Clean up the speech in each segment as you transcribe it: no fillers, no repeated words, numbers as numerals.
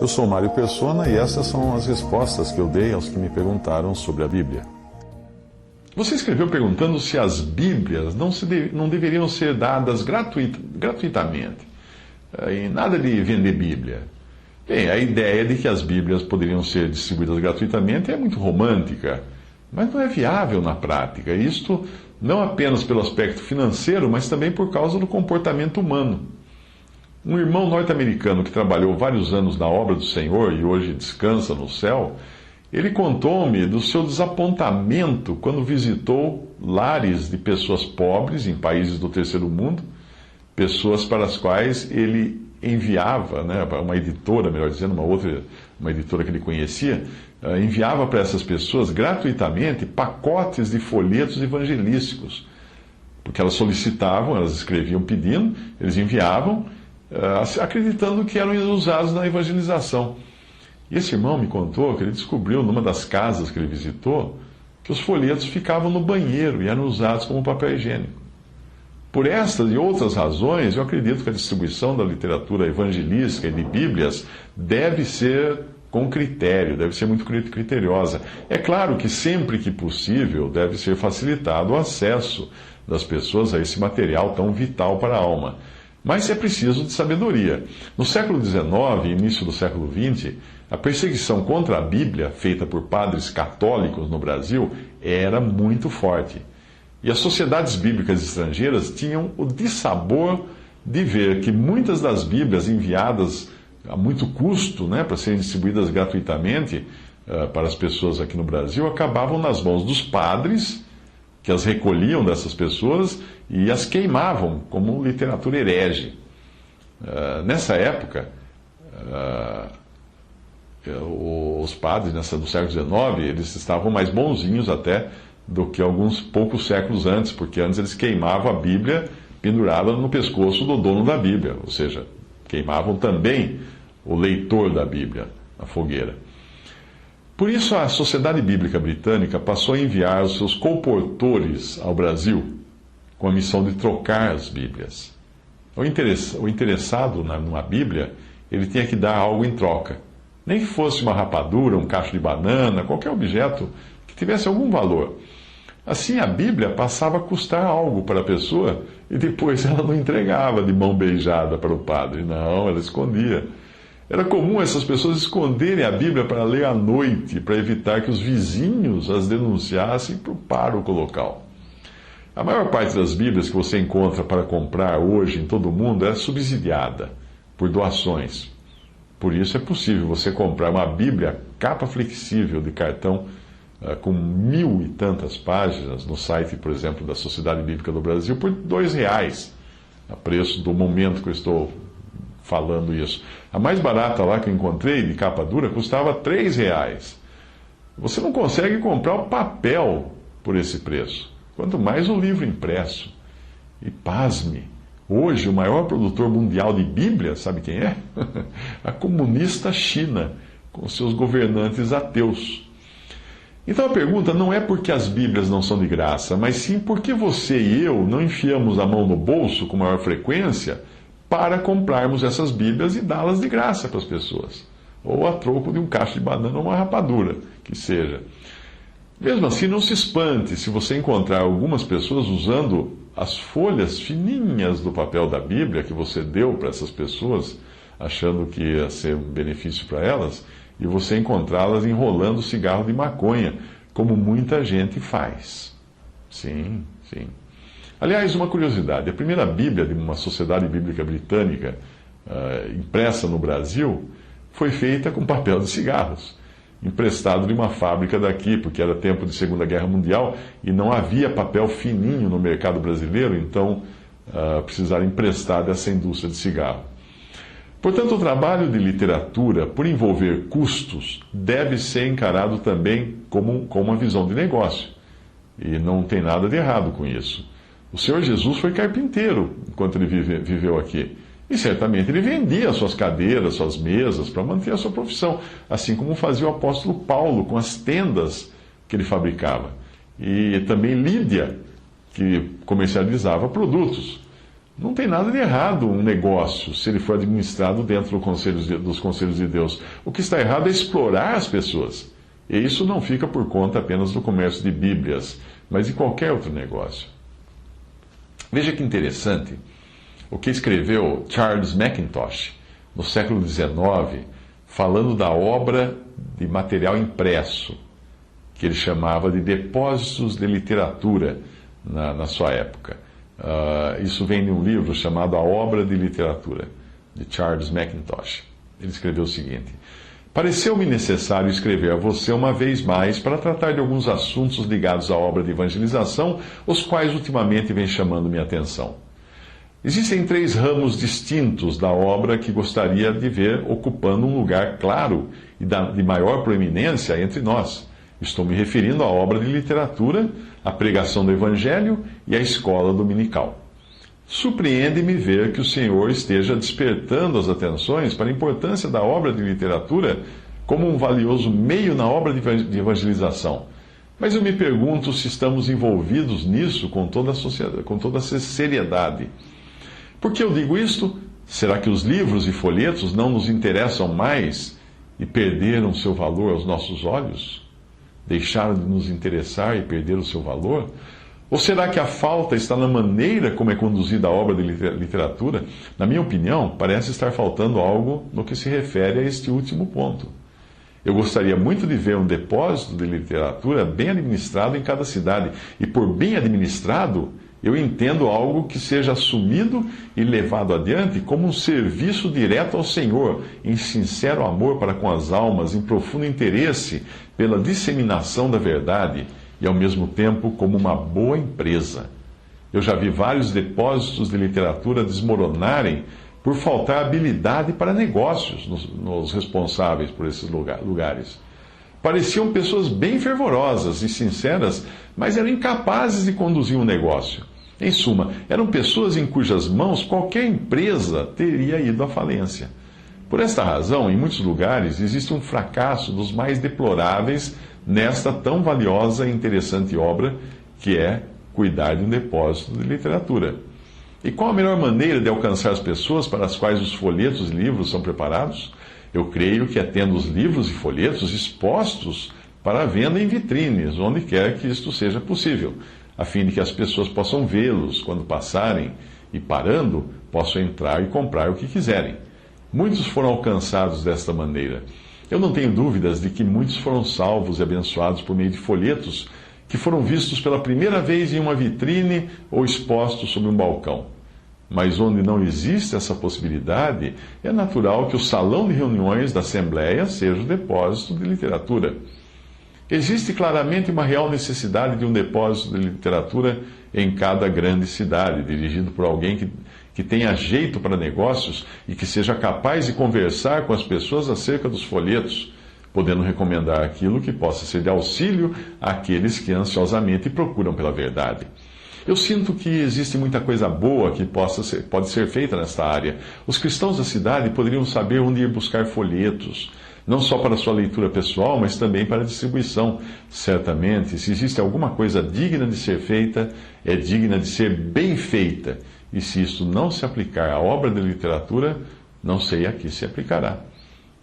Eu sou Mário Persona e essas são as respostas que eu dei aos que me perguntaram sobre a Bíblia. Você escreveu perguntando se as Bíblias não deveriam ser dadas gratuitamente. E nada de vender Bíblia. Bem, a ideia de que as Bíblias poderiam ser distribuídas gratuitamente é muito romântica, mas não é viável na prática. Isto não apenas pelo aspecto financeiro, mas também por causa do comportamento humano. Um irmão norte-americano que trabalhou vários anos na obra do Senhor e hoje descansa no céu, ele contou-me do seu desapontamento quando visitou lares de pessoas pobres em países do terceiro mundo, pessoas para as quais ele enviava, uma editora, melhor dizendo, uma editora que ele conhecia, enviava para essas pessoas gratuitamente pacotes de folhetos evangelísticos, porque elas solicitavam, elas escreviam pedindo, eles enviavam, acreditando que eram usados na evangelização. E esse irmão me contou que ele descobriu numa das casas que ele visitou que os folhetos ficavam no banheiro e eram usados como papel higiênico. Por estas e outras razões, eu acredito que a distribuição da literatura evangelística e de Bíblias deve ser com critério, deve ser muito criteriosa. É claro que sempre que possível deve ser facilitado o acesso das pessoas a esse material tão vital para a alma. Mas é preciso de sabedoria. No século XIX e início do século XX, a perseguição contra a Bíblia, feita por padres católicos no Brasil, era muito forte. E as sociedades bíblicas estrangeiras tinham o dissabor de ver que muitas das Bíblias enviadas a muito custo, para serem distribuídas gratuitamente para as pessoas aqui no Brasil, acabavam nas mãos dos padres, que as recolhiam dessas pessoas e as queimavam como literatura herege. Nessa época, os padres do século XIX, eles estavam mais bonzinhos até do que alguns poucos séculos antes, porque antes eles queimavam a Bíblia pendurada no pescoço do dono da Bíblia, ou seja, queimavam também o leitor da Bíblia na fogueira. Por isso, a Sociedade Bíblica Britânica passou a enviar os seus colportores ao Brasil, com a missão de trocar as Bíblias. O interessado numa Bíblia, ele tinha que dar algo em troca. Nem que fosse uma rapadura, um cacho de banana, qualquer objeto que tivesse algum valor. Assim, a Bíblia passava a custar algo para a pessoa e depois ela não entregava de mão beijada para o padre. Não, ela escondia. Era comum essas pessoas esconderem a Bíblia para ler à noite, para evitar que os vizinhos as denunciassem para o pároco local. A maior parte das Bíblias que você encontra para comprar hoje em todo o mundo é subsidiada por doações. Por isso é possível você comprar uma Bíblia capa flexível de cartão com 1000 e tantas páginas no site, por exemplo, da Sociedade Bíblica do Brasil, por R$2, a preço do momento que eu estou falando isso. A mais barata lá que eu encontrei, de capa dura, custava R$3. Você não consegue comprar o papel por esse preço, quanto mais o livro impresso. E pasme, hoje o maior produtor mundial de Bíblia, sabe quem é? A comunista China, com seus governantes ateus. Então a pergunta não é porque as Bíblias não são de graça, mas sim porque você e eu não enfiamos a mão no bolso com maior frequência para comprarmos essas Bíblias e dá-las de graça para as pessoas. Ou a troco de um cacho de banana ou uma rapadura, que seja. Mesmo assim, não se espante se você encontrar algumas pessoas usando as folhas fininhas do papel da Bíblia que você deu para essas pessoas, achando que ia ser um benefício para elas, e você encontrá-las enrolando cigarro de maconha, como muita gente faz. Sim, sim. Aliás, uma curiosidade: a primeira Bíblia de uma Sociedade Bíblica Britânica, impressa no Brasil, foi feita com papel de cigarros, emprestado de uma fábrica daqui, porque era tempo de Segunda Guerra Mundial e não havia papel fininho no mercado brasileiro, então precisaram emprestar dessa indústria de cigarro. Portanto, o trabalho de literatura, por envolver custos, deve ser encarado também como uma visão de negócio. E não tem nada de errado com isso. O Senhor Jesus foi carpinteiro enquanto ele viveu aqui. E certamente ele vendia suas cadeiras, suas mesas, para manter a sua profissão. Assim como fazia o apóstolo Paulo com as tendas que ele fabricava. E também Lídia, que comercializava produtos. Não tem nada de errado um negócio, se ele for administrado dentro dos conselhos de Deus. O que está errado é explorar as pessoas. E isso não fica por conta apenas do comércio de Bíblias, mas de qualquer outro negócio. Veja que interessante o que escreveu Charles Mackintosh no século XIX, falando da obra de material impresso, que ele chamava de depósitos de literatura na sua época. Isso vem de um livro chamado A Obra de Literatura, de Charles Mackintosh. Ele escreveu o seguinte: pareceu-me necessário escrever a você uma vez mais para tratar de alguns assuntos ligados à obra de evangelização, os quais ultimamente vêm chamando minha atenção. Existem 3 ramos distintos da obra que gostaria de ver ocupando um lugar claro e de maior proeminência entre nós. Estou me referindo à obra de literatura, à pregação do Evangelho e à escola dominical. Surpreende-me ver que o Senhor esteja despertando as atenções para a importância da obra de literatura como um valioso meio na obra de evangelização. Mas eu me pergunto se estamos envolvidos nisso com toda a seriedade. Por que eu digo isto? Será que os livros e folhetos não nos interessam mais e perderam seu valor aos nossos olhos? Deixaram de nos interessar e perderam o seu valor? Ou será que a falta está na maneira como é conduzida a obra de literatura? Na minha opinião, parece estar faltando algo no que se refere a este último ponto. Eu gostaria muito de ver um depósito de literatura bem administrado em cada cidade. E por bem administrado, eu entendo algo que seja assumido e levado adiante como um serviço direto ao Senhor, em sincero amor para com as almas, em profundo interesse pela disseminação da verdade e, ao mesmo tempo, como uma boa empresa. Eu já vi vários depósitos de literatura desmoronarem por faltar habilidade para negócios nos responsáveis por esses lugares. Pareciam pessoas bem fervorosas e sinceras, mas eram incapazes de conduzir um negócio. Em suma, eram pessoas em cujas mãos qualquer empresa teria ido à falência. Por esta razão, em muitos lugares, existe um fracasso dos mais deploráveis nesta tão valiosa e interessante obra que é cuidar de um depósito de literatura. E qual a melhor maneira de alcançar as pessoas para as quais os folhetos e livros são preparados? Eu creio que é tendo os livros e folhetos expostos para a venda em vitrines, onde quer que isto seja possível, a fim de que as pessoas possam vê-los quando passarem e, parando, possam entrar e comprar o que quiserem. Muitos foram alcançados desta maneira. Eu não tenho dúvidas de que muitos foram salvos e abençoados por meio de folhetos que foram vistos pela primeira vez em uma vitrine ou expostos sobre um balcão. Mas onde não existe essa possibilidade, é natural que o salão de reuniões da Assembleia seja o depósito de literatura. Existe claramente uma real necessidade de um depósito de literatura em cada grande cidade, dirigido por alguém que tenha jeito para negócios e que seja capaz de conversar com as pessoas acerca dos folhetos, podendo recomendar aquilo que possa ser de auxílio àqueles que ansiosamente procuram pela verdade. Eu sinto que existe muita coisa boa que pode ser feita nesta área. Os cristãos da cidade poderiam saber onde ir buscar folhetos, não só para sua leitura pessoal, mas também para distribuição. Certamente, se existe alguma coisa digna de ser feita, é digna de ser bem feita. E se isto não se aplicar à obra de literatura, não sei a que se aplicará.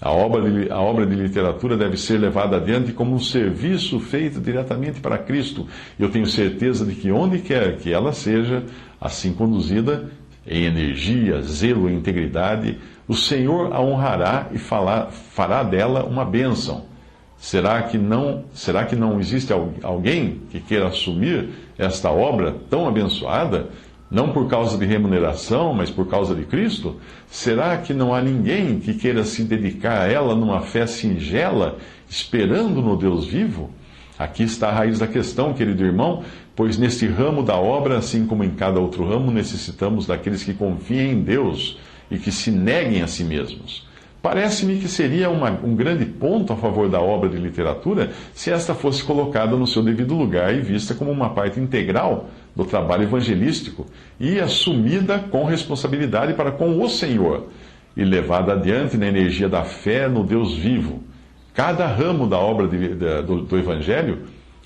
A obra de literatura deve ser levada adiante como um serviço feito diretamente para Cristo. E eu tenho certeza de que onde quer que ela seja assim conduzida, em energia, zelo e integridade, o Senhor a honrará e fará dela uma bênção. Será que não existe alguém que queira assumir esta obra tão abençoada, não por causa de remuneração, mas por causa de Cristo? Será que não há ninguém que queira se dedicar a ela numa fé singela, esperando no Deus vivo? Aqui está a raiz da questão, querido irmão, pois neste ramo da obra, assim como em cada outro ramo, necessitamos daqueles que confiem em Deus e que se neguem a si mesmos. Parece-me que seria um grande ponto a favor da obra de literatura se esta fosse colocada no seu devido lugar e vista como uma parte integral do trabalho evangelístico e assumida com responsabilidade para com o Senhor e levada adiante na energia da fé no Deus vivo. Cada ramo da obra do Evangelho,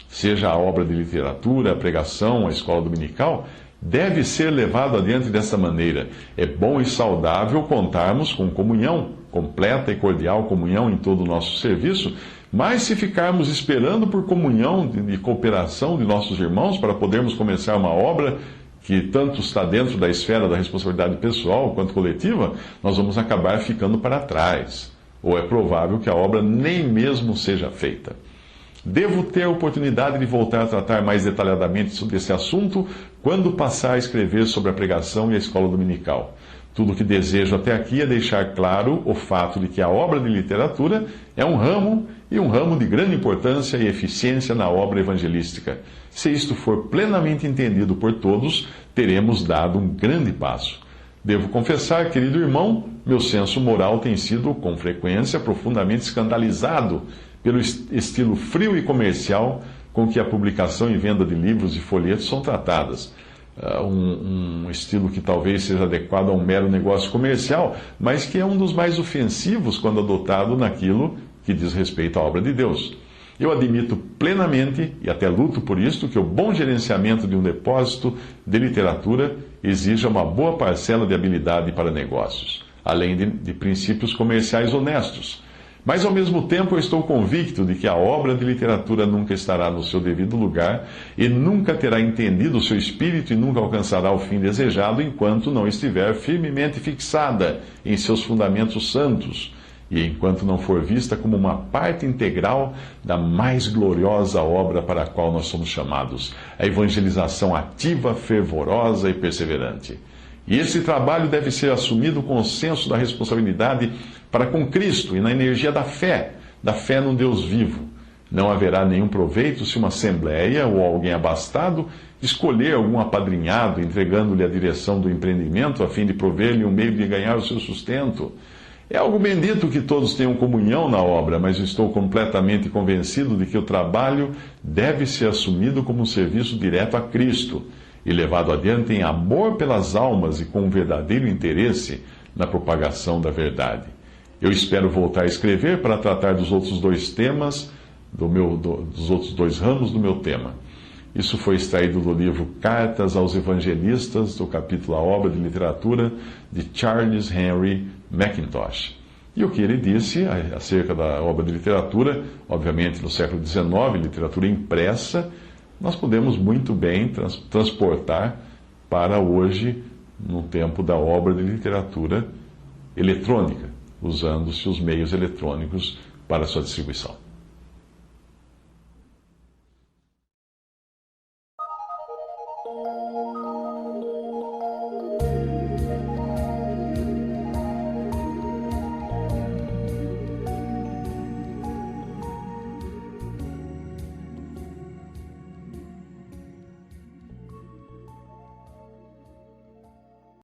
seja a obra de literatura, a pregação, a escola dominical, deve ser levado adiante desta maneira. É bom e saudável contarmos com comunhão, completa e cordial comunhão em todo o nosso serviço, mas se ficarmos esperando por comunhão de cooperação de nossos irmãos para podermos começar uma obra que tanto está dentro da esfera da responsabilidade pessoal quanto coletiva, nós vamos acabar ficando para trás. Ou é provável que a obra nem mesmo seja feita. Devo ter a oportunidade de voltar a tratar mais detalhadamente sobre esse assunto quando passar a escrever sobre a pregação e a escola dominical. Tudo o que desejo até aqui é deixar claro o fato de que a obra de literatura é um ramo de grande importância e eficiência na obra evangelística. Se isto for plenamente entendido por todos, teremos dado um grande passo. Devo confessar, querido irmão, meu senso moral tem sido, com frequência, profundamente escandalizado pelo estilo frio e comercial com que a publicação e venda de livros e folhetos são tratadas. Um estilo que talvez seja adequado a um mero negócio comercial, mas que é um dos mais ofensivos quando adotado naquilo que diz respeito à obra de Deus. Eu admito plenamente, e até luto por isto, que o bom gerenciamento de um depósito de literatura exija uma boa parcela de habilidade para negócios, além de princípios comerciais honestos. Mas, ao mesmo tempo, eu estou convicto de que a obra de literatura nunca estará no seu devido lugar e nunca terá entendido o seu espírito e nunca alcançará o fim desejado enquanto não estiver firmemente fixada em seus fundamentos santos e enquanto não for vista como uma parte integral da mais gloriosa obra para a qual nós somos chamados, a evangelização ativa, fervorosa e perseverante. E esse trabalho deve ser assumido com o senso da responsabilidade para com Cristo e na energia da fé no Deus vivo. Não haverá nenhum proveito se uma assembleia ou alguém abastado escolher algum apadrinhado, entregando-lhe a direção do empreendimento a fim de prover-lhe um meio de ganhar o seu sustento. É algo bendito que todos tenham comunhão na obra, mas estou completamente convencido de que o trabalho deve ser assumido como um serviço direto a Cristo e levado adiante em amor pelas almas e com um verdadeiro interesse na propagação da verdade. Eu espero voltar a escrever para tratar dos outros dois temas, dos outros dois ramos do meu tema. Isso foi extraído do livro Cartas aos Evangelistas, do capítulo A Obra de Literatura, de Charles Henry Mackintosh. E o que ele disse acerca da obra de literatura, obviamente no século XIX, literatura impressa, nós podemos muito bem transportar para hoje, no tempo da obra de literatura eletrônica, usando-se os meios eletrônicos para sua distribuição.